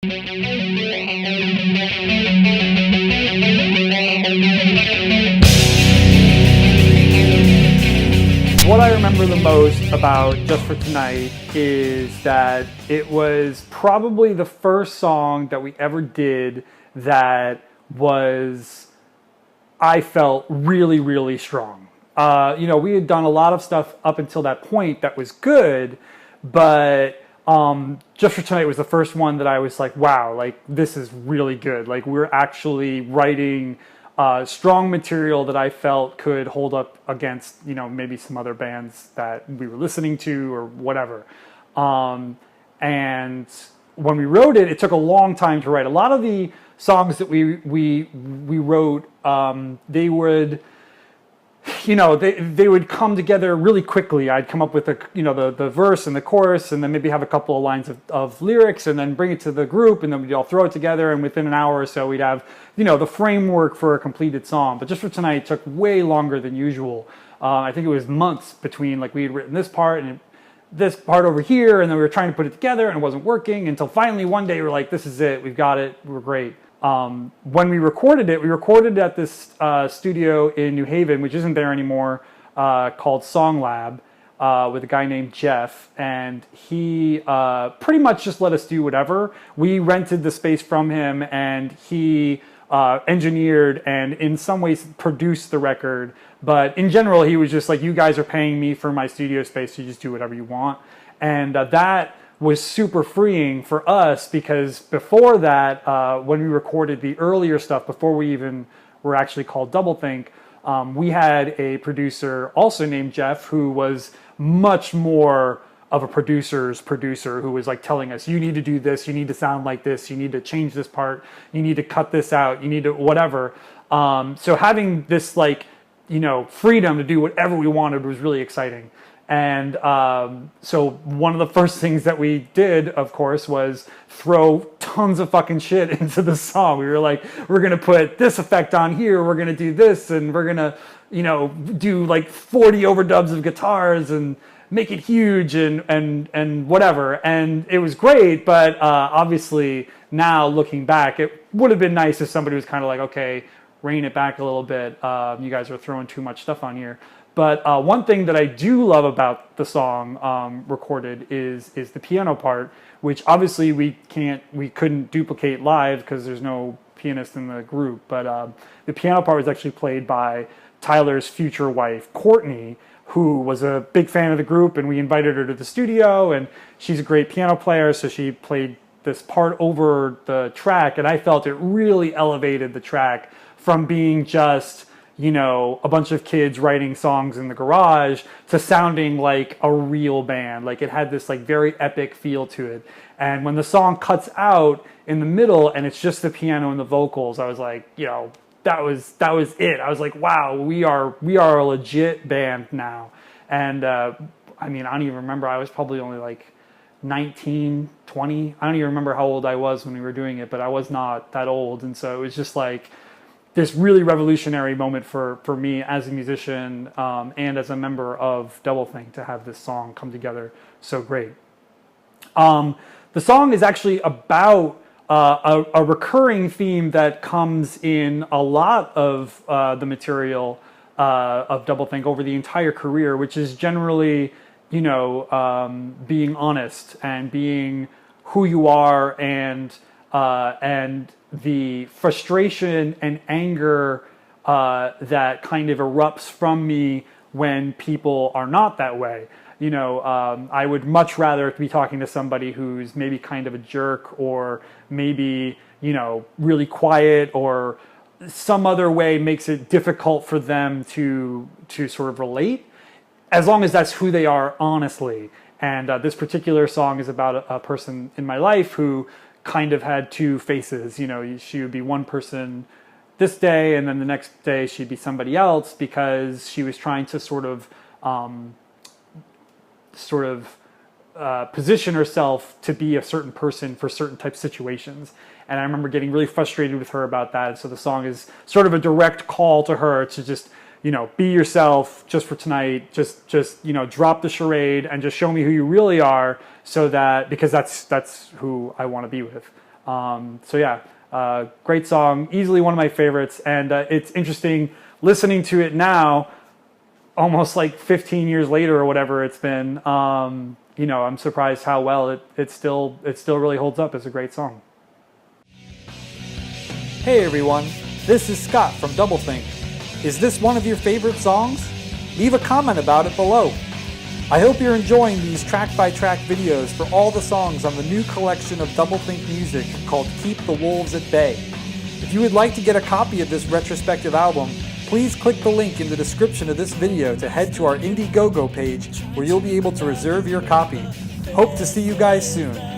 What I remember the most about Just for Tonight is that it was probably the first song that we ever did that was, I felt, really, really strong. We had done a lot of stuff up until that point that was good, but Just for Tonight was the first one that I was like, wow, like this is really good. Like we're actually writing strong material that I felt could hold up against, maybe some other bands that we were listening to or whatever. And when we wrote it, it took a long time to write. A lot of the songs that we wrote, they would, they would come together really quickly. I'd come up with the verse and the chorus, and then maybe have a couple of lines of lyrics, and then bring it to the group, and then we'd all throw it together, and within an hour or so we'd have, the framework for a completed song. But Just for Tonight took way longer than usual. I think it was months between, like, we had written this part and this part over here, and then we were trying to put it together, and it wasn't working, until finally one day we were like, this is it, we've got it, we're great. When we recorded it at this studio in New Haven, which isn't there anymore, called Song Lab, with a guy named Jeff, and he pretty much just let us do whatever. We rented the space from him, and he engineered and in some ways produced the record, but in general he was just like, you guys are paying me for my studio space, so you just do whatever you want. And that was super freeing for us, because before that, when we recorded the earlier stuff, before we even were actually called Doublethink, we had a producer also named Jeff, who was much more of a producer's producer, who was like telling us, you need to do this, you need to sound like this, you need to change this part, you need to cut this out, you need to whatever. So having this freedom to do whatever we wanted was really exciting. And so one of the first things that we did, of course, was throw tons of fucking shit into the song. We were like, we're going to put this effect on here, we're going to do this, and we're going to, do like 40 overdubs of guitars and make it huge and whatever. And it was great, but obviously now looking back, it would have been nice if somebody was kind of like, okay, rein it back a little bit. You guys are throwing too much stuff on here. But one thing that I do love about the song recorded is the piano part, which obviously we couldn't duplicate live because there's no pianist in the group. But the piano part was actually played by Tyler's future wife, Courtney, who was a big fan of the group, and we invited her to the studio, and she's a great piano player, so she played this part over the track, and I felt it really elevated the track from being just a bunch of kids writing songs in the garage to sounding like a real band. Like it had this like very epic feel to it. And when the song cuts out in the middle and it's just the piano and the vocals, I was like, that was it. I was like, wow, we are a legit band now. And I don't even remember. I was probably only like 19, 20. I don't even remember how old I was when we were doing it, but I was not that old. And so it was just like this really revolutionary moment for me as a musician and as a member of Doublethink to have this song come together so great. The song is actually about a recurring theme that comes in a lot of the material of Doublethink over the entire career, which is generally, being honest and being who you are, and the frustration and anger that kind of erupts from me when people are not that way. I would much rather be talking to somebody who's maybe kind of a jerk, or maybe, really quiet, or some other way makes it difficult for them to sort of relate, as long as that's who they are honestly. And this particular song is about a person in my life who kind of had two faces. She would be one person this day, and then the next day she'd be somebody else, because she was trying to sort of position herself to be a certain person for certain types of situations. And I remember getting really frustrated with her about that. And so the song is sort of a direct call to her to just, be yourself just for tonight. Just drop the charade and just show me who you really are, so that, because that's who I want to be with. So yeah, great song, easily one of my favorites, and it's interesting listening to it now, almost like 15 years later or whatever it's been. I'm surprised how well it still really holds up as a great song. Hey everyone, this is Scott from Doublethink. Is this one of your favorite songs? Leave a comment about it below. I hope you're enjoying these track-by-track videos for all the songs on the new collection of Doublethink music called Keep the Wolves at Bay. If you would like to get a copy of this retrospective album, please click the link in the description of this video to head to our Indiegogo page where you'll be able to reserve your copy. Hope to see you guys soon.